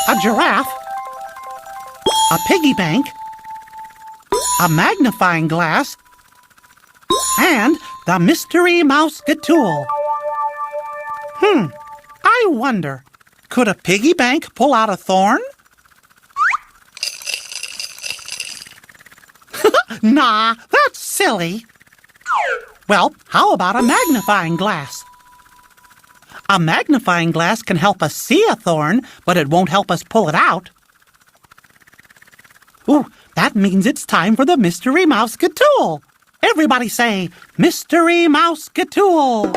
a giraffe, a piggy bank, a magnifying glass, and the mystery mouseketool. I wonder, could a piggy bank pull out a thorn? Nah, that's silly. Well, how about a magnifying glass? A magnifying glass can help us see a thorn, but it won't help us pull it out. Ooh, that means it's time for the mystery mouseketool. Everybody say, mystery mouseketool.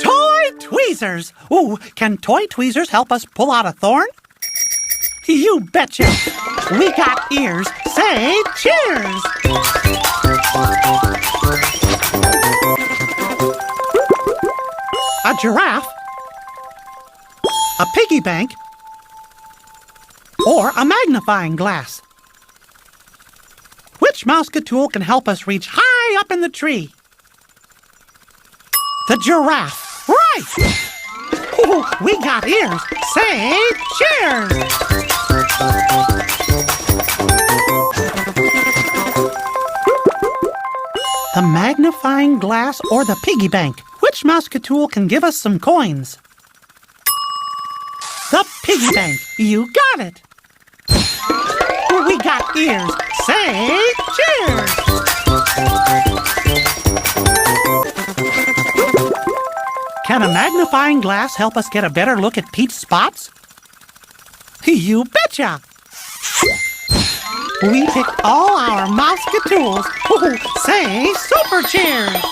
Toy tweezers. Ooh, can toy tweezers help us pull out a thorn? You betcha. We got ears. Say cheers. A giraffe, a piggy bank, or a magnifying glass. Which mouseketool can help us reach high up in the tree? The giraffe. Right! Ooh, we got ears. Say cheers! The magnifying glass or the piggy bank? Which mouseketool can give us some coins? The piggy bank. You got it. We got ears. Say cheers! Can a magnifying glass help us get a better look at Pete's spots? You betcha! We picked all our mouseketools. Say super cheers!